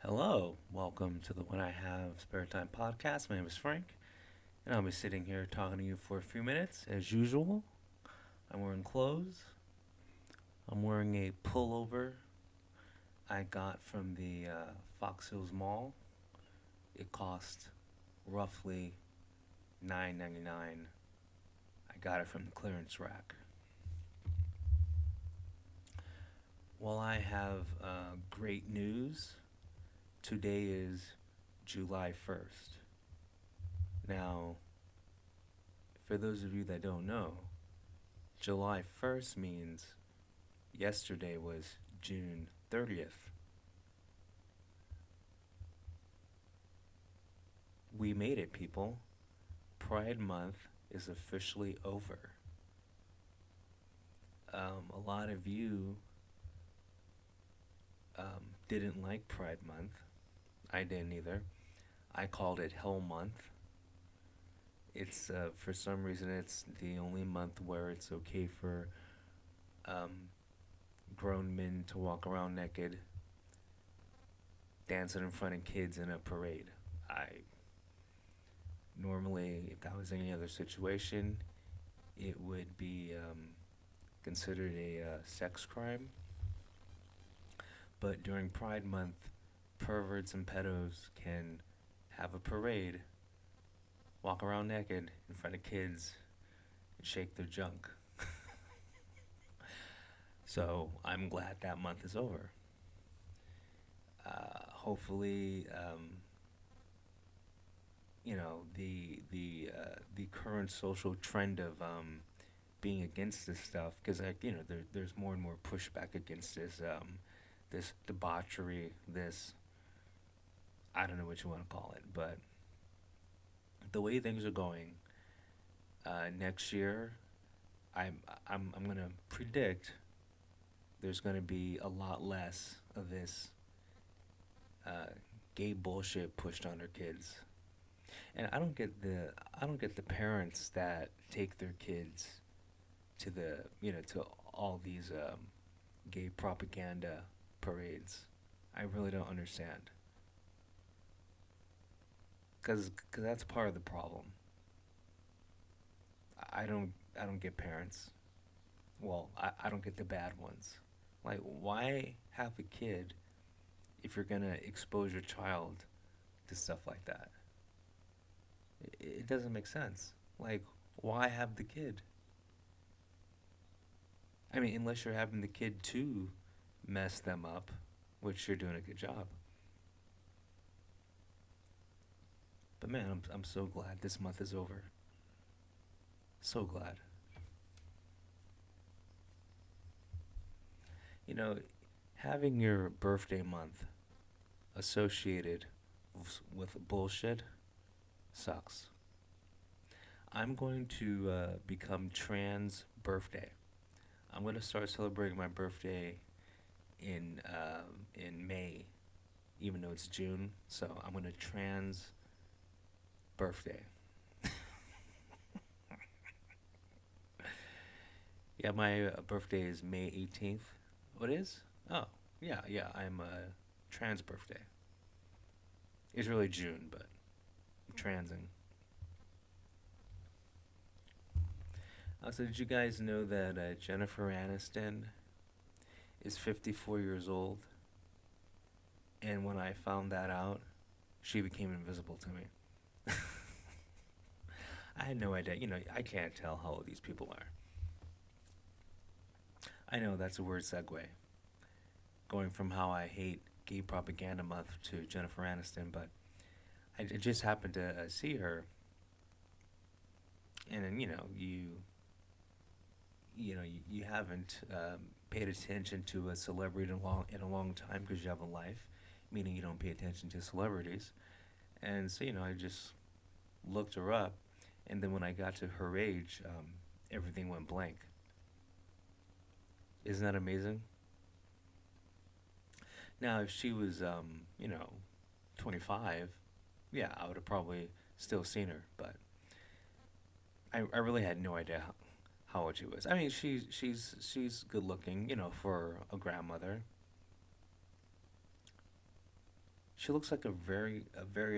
Hello, welcome to the When I Have Spare Time podcast. My name is Frank, and I'll be sitting here talking to you for a few minutes as usual. I'm wearing clothes. I'm wearing a pullover I got from the Fox Hills Mall. It cost roughly $9.99. I got it from the clearance rack. Well, I have great news. Today is July 1st. Now, for those of you that don't know, July 1st means yesterday was June 30th. We made it, people. Pride Month is officially over. A lot of you didn't like Pride Month. I didn't either. I called it Hell Month. It's for some reason it's the only month where it's okay for um, grown men to walk around naked, dancing in front of kids in a parade. I Normally, if that was any other situation, it would be considered a sex crime. But during Pride Month, perverts and pedos can have a parade, walk around naked in front of kids, and shake their junk. So I'm glad that month is over. Hopefully, the current social trend of being against this stuff, because there's more and more pushback against this debauchery, this, I don't know what you want to call it, but the way things are going, next year, I'm I'm gonna predict there's gonna be a lot less of this uh, gay bullshit pushed on their kids. And I don't get the parents that take their kids to to all these gay propaganda parades. I really don't understand. Cause that's part of the problem. I don't get parents. Well, I don't get the bad ones. Like, why have a kid if you're gonna expose your child to stuff like that? It doesn't make sense. Like, why have the kid? I mean, unless you're having the kid to mess them up, which you're doing a good job. But man, I'm so glad this month is over. So glad. You know, having your birthday month associated with bullshit sucks. I'm going to become trans birthday. I'm going to start celebrating my birthday in May, even though it's June. So I'm going to trans birthday. Yeah, my birthday is May 18th. What is? Oh, yeah, yeah. I'm trans birthday. It's really June, but I'm transing. Also, did you guys know that Jennifer Aniston is 54 years old? And when I found that out, she became invisible to me. I had no idea. I can't tell how old these people are. I know that's a weird segue, going from how I hate gay propaganda month to Jennifer Aniston, but I just happened to see her, and then you haven't paid attention to a celebrity in a long time because you have a life, meaning you don't pay attention to celebrities, and so I just looked her up, and then when I got to her age, everything went blank. Isn't that amazing? Now, if she was 25, yeah, I would have probably still seen her, but I really had no idea how old she was. I mean, she's good looking, for a grandmother. She looks like a very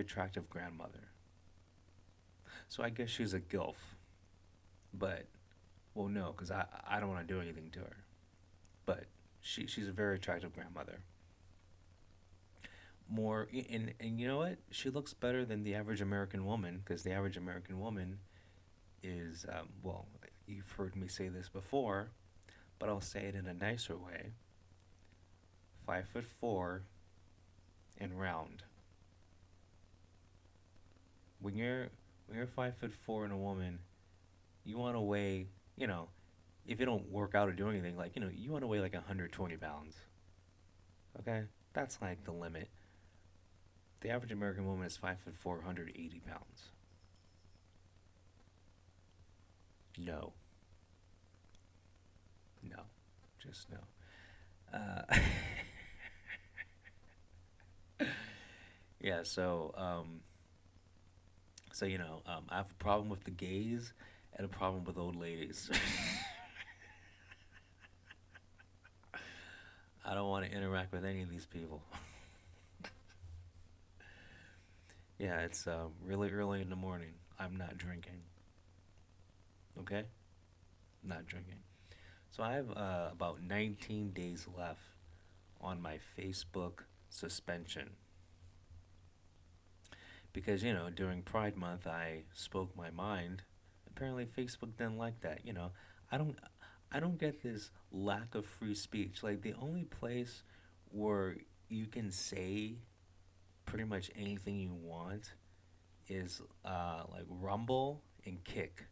attractive grandmother. So I guess she's a gilf, but well, no, because I don't want to do anything to her. But she's a very attractive grandmother. More and you know what? She looks better than the average American woman because the average American woman is well, you've heard me say this before, but I'll say it in a nicer way. 5'4" and round. When you're 5'4" and a woman, you want to weigh, you know, if you don't work out or do anything, like you want to weigh like 120 pounds. Okay, that's like the limit. The average American woman is 5'4", 180 pounds. No, no, just no. Uh, yeah, I have a problem with the gays and a problem with old ladies. I don't want to interact with any of these people. Yeah, it's really early in the morning. I'm not drinking. Okay, not drinking. So I have about 19 days left on my Facebook suspension because during Pride Month I spoke my mind. Apparently Facebook didn't like that. I don't I don't get this lack of free speech. Like the only place where you can say pretty much anything you want is like Rumble and Kick.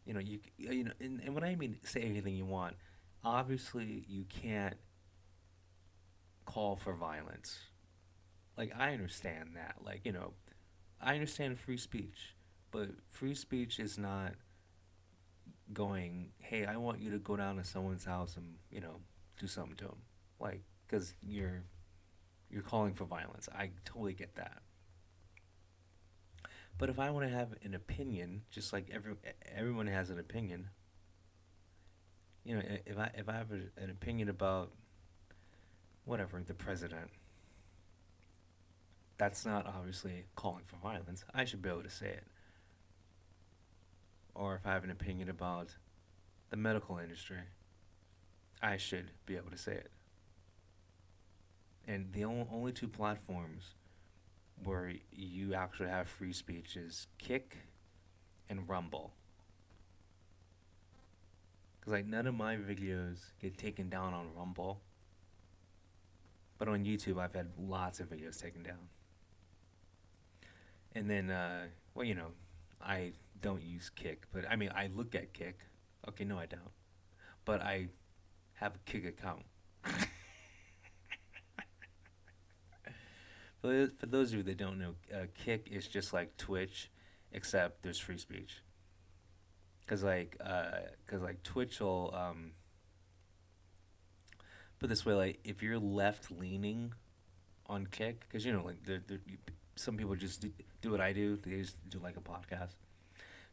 And when I mean say anything you want, obviously you can't call for violence. Like I understand that. Like I understand free speech, but free speech is not going, hey, I want you to go down to someone's house and do something to them, like because you're calling for violence. I totally get that. But if I want to have an opinion, just like everyone has an opinion, if I have an opinion about whatever the president, that's not obviously calling for violence. I should be able to say it. Or if I have an opinion about the medical industry, I should be able to say it. And the only two platforms where you actually have free speech is Kick and Rumble. Because like none of my videos get taken down on Rumble, but on YouTube I've had lots of videos taken down. And then, well, I don't use Kick, but I mean I look at Kick. Okay, no, I don't. But I have a Kick account. For those of you that don't know, Kick is just like Twitch, except there's free speech. Cause like Twitch will put this way, like if you're left leaning on Kick, because like some people just do what I do. They just do like a podcast.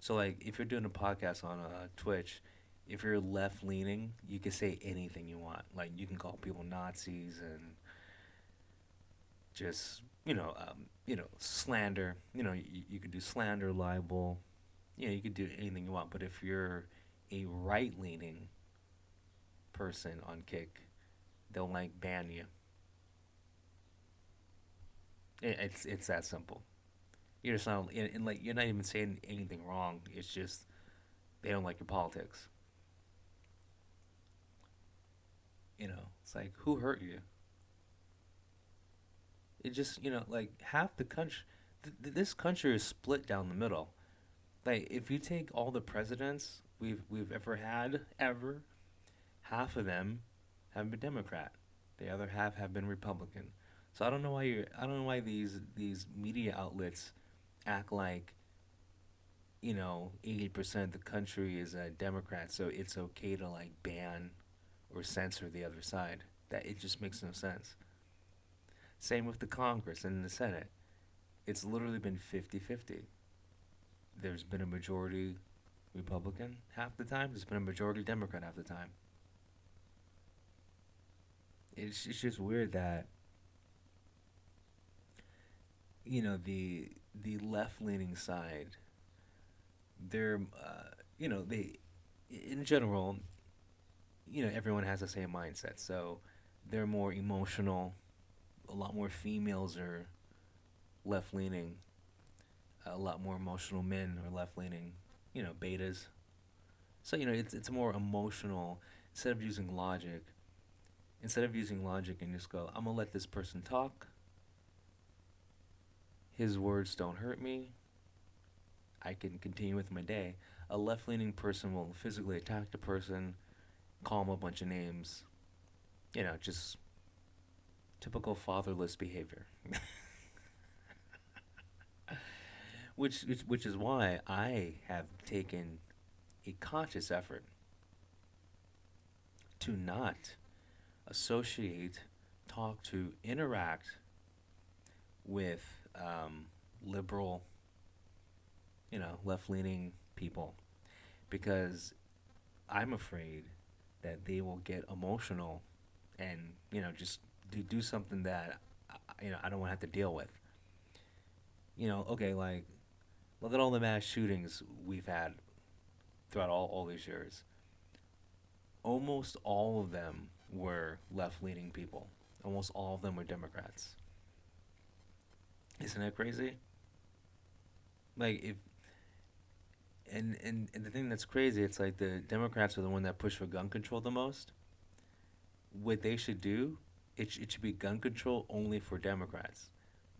So like if you're doing a podcast on Twitch, if you're left leaning, you can say anything you want. Like you can call people Nazis and just slander. You could do slander, libel. You could do anything you want. But if you're a right leaning person on Kick, they'll like ban you. It's that simple. You're just not and like you're not even saying anything wrong. It's just they don't like your politics. It's like who hurt you? It just like half the country. This country is split down the middle. Like if you take all the presidents we've ever had ever, half of them have been Democrat. The other half have been Republican. So I don't know why these media outlets act like 80% of the country is a Democrat, so it's okay to like ban or censor the other side. That it just makes no sense. Same with the Congress and the Senate. It's literally been 50-50. There's been a majority Republican half the time. There's been a majority Democrat half the time. It's just weird that the left leaning side, they're they in general, everyone has the same mindset, so they're more emotional. A lot more females are left leaning. A lot more emotional men are left leaning. Betas. So it's more emotional. Instead of using logic, and just go, I'm gonna let this person talk. His words don't hurt me. I can continue with my day. A left leaning person will physically attack the person, call him a bunch of names. Just typical fatherless behavior. Which is why I have taken a conscious effort to not associate, talk to, interact with liberal, left leaning people, because I'm afraid that they will get emotional and just do something that I don't want to have to deal with. Okay, like look at all the mass shootings we've had throughout all these years. Almost all of them were left leaning people. Almost all of them were Democrats. Isn't that crazy? Like if and the thing that's crazy, it's like the Democrats are the one that push for gun control the most. What they should do, it should be gun control only for Democrats.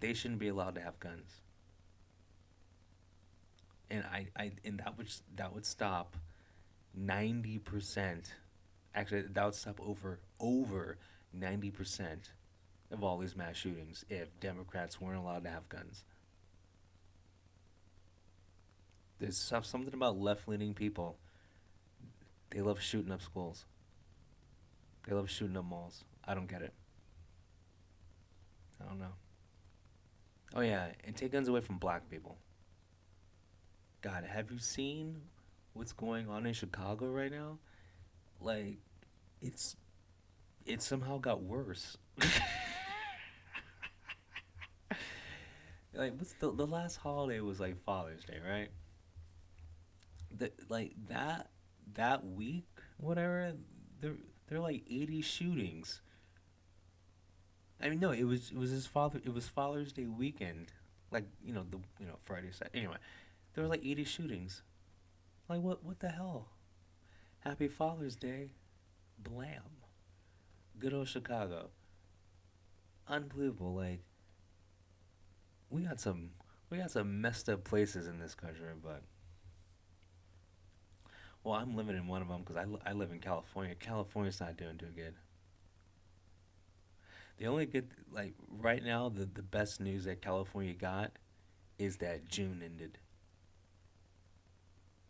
They shouldn't be allowed to have guns. And that would stop 90%. Actually, that would stop over 90% of all these mass shootings if Democrats weren't allowed to have guns. There's something about left leaning people. They love shooting up schools. They love shooting up malls. I don't get it. I don't know. Oh yeah, and take guns away from black people. God, have you seen what's going on in Chicago right now? Like, it's it somehow got worse. Like, what's the last holiday was like Father's Day, right? That week, whatever. There there are like 80 shootings. I mean, no, it was his father. It was Father's Day weekend, like the Friday, Saturday. Anyway, there were like 80 shootings. Like what the hell? Happy Father's Day, blam. Good old Chicago, unbelievable. Like we got some we got some messed up places in this country, but well, I'm living in one of them because I live in California. California's not doing too good. The only good, like right now, the best news that California got is that June ended.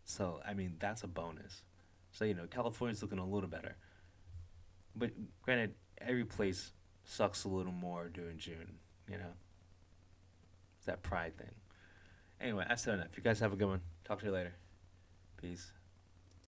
So I mean that's a bonus. So California's looking a little better. But granted, every place sucks a little more during June. You know, it's that pride thing. Anyway, I said enough. You guys have a good one. Talk to you later. Peace.